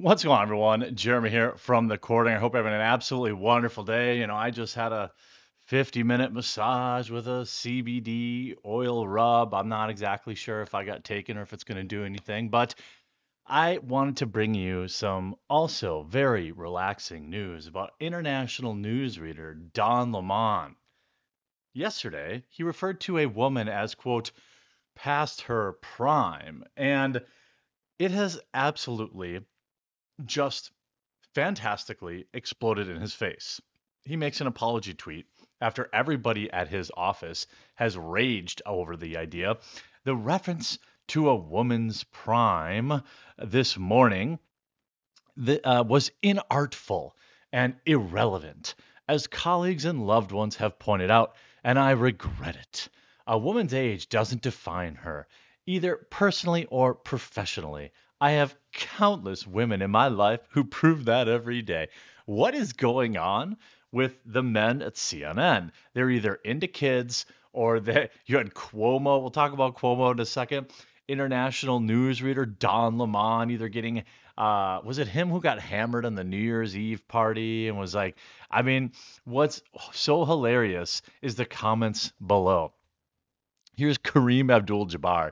What's going on, everyone? Jeremy here from the Courting. I hope you're having an absolutely wonderful day. I just had a 50-minute massage with a CBD oil rub. I'm not exactly sure if I got taken or if it's going to do anything, but I wanted to bring you some also very relaxing news about international newsreader Don Lemon. Yesterday, he referred to a woman as, quote, past her prime, and it has absolutely just fantastically exploded in his face. He makes an apology tweet after everybody at his office has raged over the idea. The reference to a woman's prime this morning was inartful and irrelevant, as colleagues and loved ones have pointed out, and I regret it. A woman's age doesn't define her, either personally or professionally. I have countless women in my life who prove that every day. What is going on with the men at CNN? They're either into kids or you had Cuomo. We'll talk about Cuomo in a second. International newsreader Don Lemon either getting was it him who got hammered on the New Year's Eve party and was like, I mean, what's so hilarious is the comments below. Here's Kareem Abdul-Jabbar.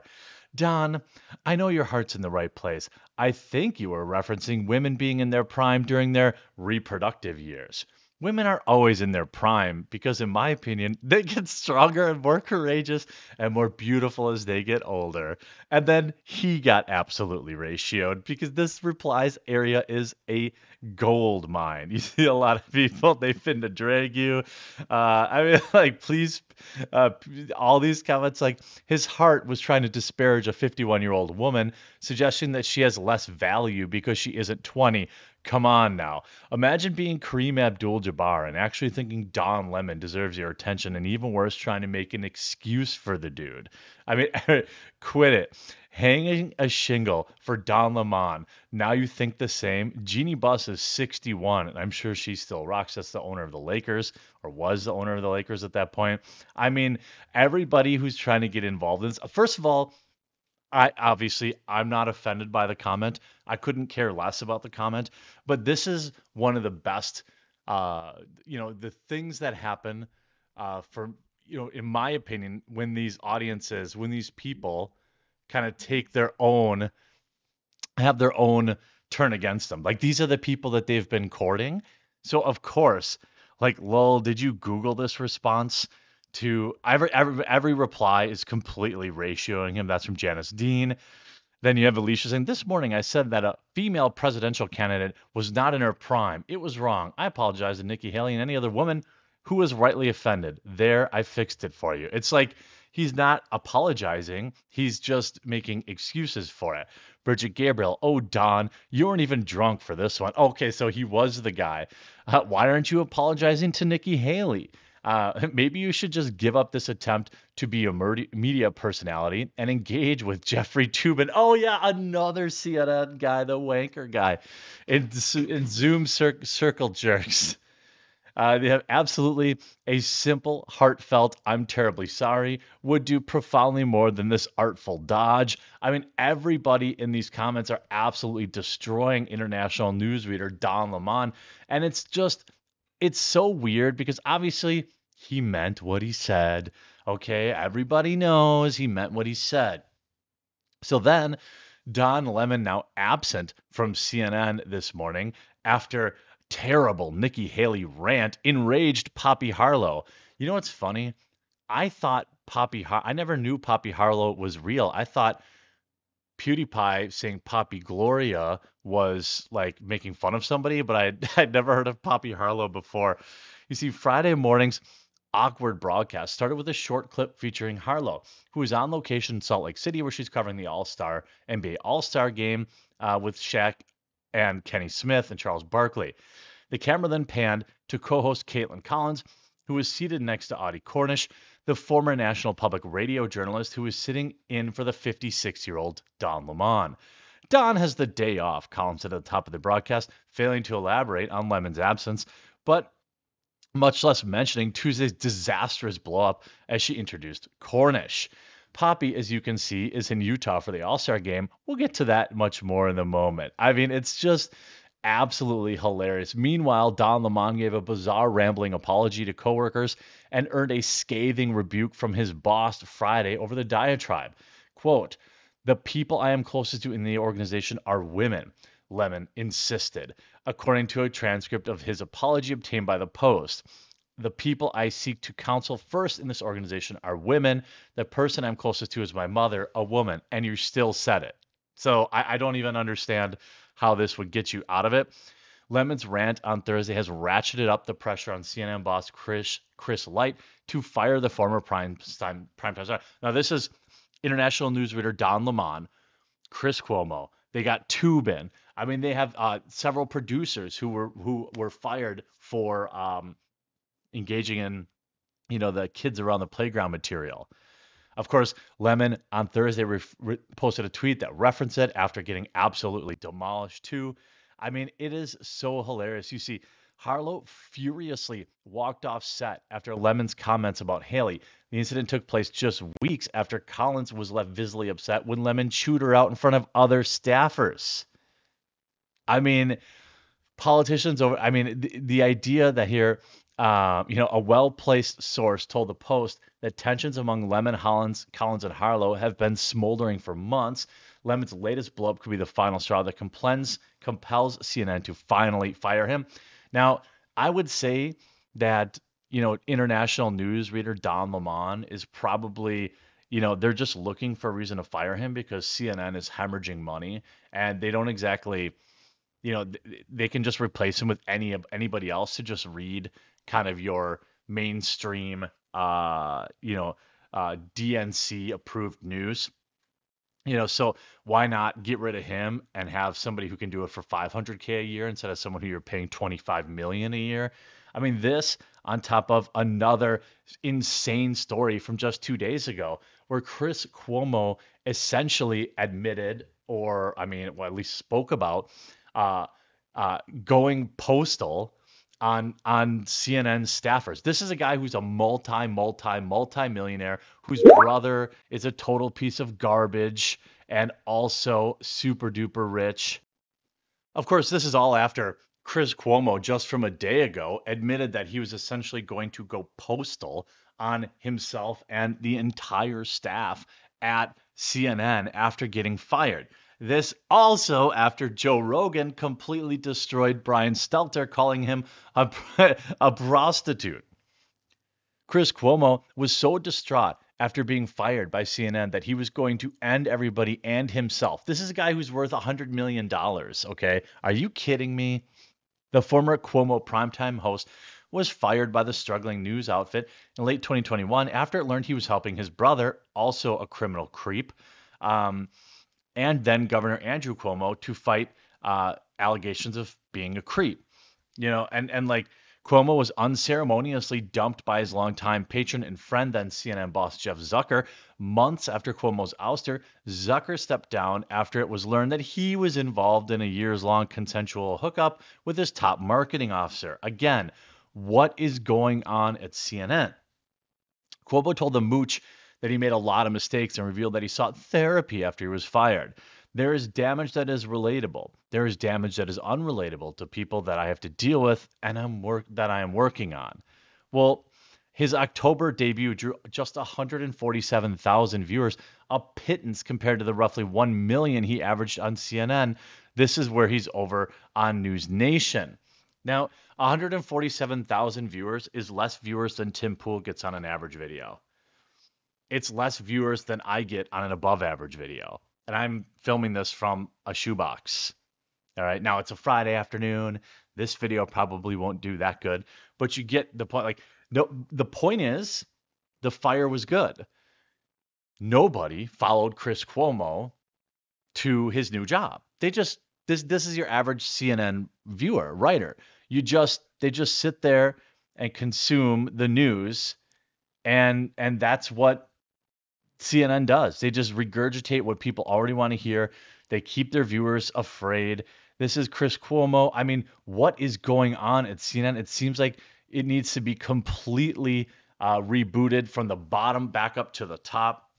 Don, I know your heart's in the right place. I think you were referencing women being in their prime during their reproductive years. Women are always in their prime because, in my opinion, they get stronger and more courageous and more beautiful as they get older. And then he got absolutely ratioed because this replies area is a gold mine. You see a lot of people, they finna drag you. I mean, like, please, uh, all these comments, like, his heart was trying to disparage a 51-year-old woman, suggesting that she has less value because she isn't 20. Come on now. Imagine being Kareem Abdul-Jabbar and actually thinking Don Lemon deserves your attention, and even worse, trying to make an excuse for the dude. I mean, quit it. Hanging a shingle for Don Lemon. Now you think the same? Jeannie Buss is 61, and I'm sure she still rocks. That's the owner of the Lakers, or was the owner of the Lakers at that point. I mean, everybody who's trying to get involved in this. First of all, I'm not offended by the comment. I couldn't care less about the comment, but this is one of the best. Uh, the things that happen, for in my opinion, when these audiences, when these people kind of have their own turn against them. Like, these are the people that they've been courting. So of course, like, lol, did you Google this response? To every reply is completely ratioing him. That's from Janice Dean. Then you have Alicia saying, this morning I said that a female presidential candidate was not in her prime. It was wrong. I apologize to Nikki Haley and any other woman who was rightly offended. There, I fixed it for you. It's like he's not apologizing. He's just making excuses for it. Bridget Gabriel, oh, Don, you weren't even drunk for this one. Okay, so he was the guy. Why aren't you apologizing to Nikki Haley? Maybe you should just give up this attempt to be a media personality and engage with Jeffrey Tubin. Oh yeah, another CNN guy, the wanker guy, in Zoom circle jerks. They have absolutely a simple, heartfelt, I'm terribly sorry, would do profoundly more than this artful dodge. I mean, everybody in these comments are absolutely destroying international newsreader Don Lemon. And it's so weird because obviously he meant what he said. Okay, everybody knows he meant what he said. So then Don Lemon, now absent from CNN this morning after terrible Nikki Haley rant, enraged Poppy Harlow. You know what's funny? I never knew Poppy Harlow was real. I thought PewDiePie saying Poppy Gloria was like making fun of somebody, but I'd never heard of Poppy Harlow before. You see, Friday morning's awkward broadcast started with a short clip featuring Harlow, who is on location in Salt Lake City, where she's covering the All-Star NBA All-Star game with Shaq and Kenny Smith and Charles Barkley. The camera then panned to co-host Caitlin Collins, who was seated next to Audie Cornish, the former National Public Radio journalist who was sitting in for the 56-year-old Don Lemon. Don has the day off, Collins said at the top of the broadcast, failing to elaborate on Lemon's absence, but much less mentioning Tuesday's disastrous blowup as she introduced Cornish. Poppy, as you can see, is in Utah for the All-Star game. We'll get to that much more in a moment. I mean, it's just absolutely hilarious. Meanwhile, Don Lemon gave a bizarre, rambling apology to coworkers and earned a scathing rebuke from his boss Friday over the diatribe. Quote, "The people I am closest to in the organization are women," Lemon insisted, according to a transcript of his apology obtained by the Post. "The people I seek to counsel first in this organization are women. The person I'm closest to is my mother, a woman," and you still said it. So I don't even understand how this would get you out of it. Lemon's rant on Thursday has ratcheted up the pressure on CNN boss Chris Light to fire the former primetime star. Now, this is international newsreader Don Lemon, Chris Cuomo. They got Tubin. I mean, they have several producers who were fired for engaging in the kids around the playground material. Of course, Lemon on Thursday posted a tweet that referenced it after getting absolutely demolished too. I mean, it is so hilarious. You see, Harlow furiously walked off set after Lemon's comments about Haley. The incident took place just weeks after Collins was left visibly upset when Lemon chewed her out in front of other staffers. I mean, politicians over. I mean, the idea that here, a well-placed source told the Post that tensions among Lemon, Collins, and Harlow have been smoldering for months. Lemon's latest blowup could be the final straw that compels CNN to finally fire him. Now, I would say that international news reader Don Lemon is probably. They're just looking for a reason to fire him because CNN is hemorrhaging money and they don't exactly they can just replace him with anybody else to just read kind of your mainstream, DNC approved news. So why not get rid of him and have somebody who can do it for 500K a year instead of someone who you're paying 25 million a year? I mean, this on top of another insane story from just 2 days ago, where Chris Cuomo essentially admitted, or I mean, well, at least spoke about, uh, going postal on CNN staffers. This is a guy who's a multi millionaire whose brother is a total piece of garbage and also super duper rich. Of course, this is all after Chris Cuomo, just from a day ago, admitted that he was essentially going to go postal on himself and the entire staff at CNN after getting fired. This also after Joe Rogan completely destroyed Brian Stelter, calling him a, a prostitute. Chris Cuomo was so distraught after being fired by CNN that he was going to end everybody and himself. This is a guy who's worth $100 million, okay? Are you kidding me? The former Cuomo primetime host was fired by the struggling news outfit in late 2021 after it learned he was helping his brother, also a criminal creep, and then Governor Andrew Cuomo, to fight allegations of being a creep. And like Cuomo was unceremoniously dumped by his longtime patron and friend, then CNN boss Jeff Zucker. Months after Cuomo's ouster, Zucker stepped down after it was learned that he was involved in a years-long consensual hookup with his top marketing officer. Again, what is going on at CNN? Cuomo told the Mooch that he made a lot of mistakes and revealed that he sought therapy after he was fired. There is damage that is relatable. There is damage that is unrelatable to people that I have to deal with and that I am working on. Well, his October debut drew just 147,000 viewers, a pittance compared to the roughly 1 million he averaged on CNN. This is where he's over on News Nation. Now, 147,000 viewers is less viewers than Tim Pool gets on an average video. It's less viewers than I get on an above average video. And I'm filming this from a shoebox. All right. Now it's a Friday afternoon. This video probably won't do that good, but you get the point. Like, no, the point is the fire was good. Nobody followed Chris Cuomo to his new job. This is your average CNN viewer, writer. They just sit there and consume the news, and that's what CNN does. They just regurgitate what people already want to hear. They keep their viewers afraid. This is Chris Cuomo. I mean, what is going on at CNN? It seems like it needs to be completely rebooted from the bottom back up to the top.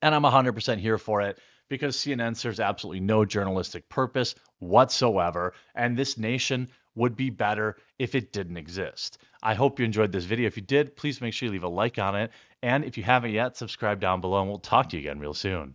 And I'm 100% here for it because CNN serves absolutely no journalistic purpose whatsoever. And this nation would be better if it didn't exist. I hope you enjoyed this video. If you did, please make sure you leave a like on it. And if you haven't yet, subscribe down below and we'll talk to you again real soon.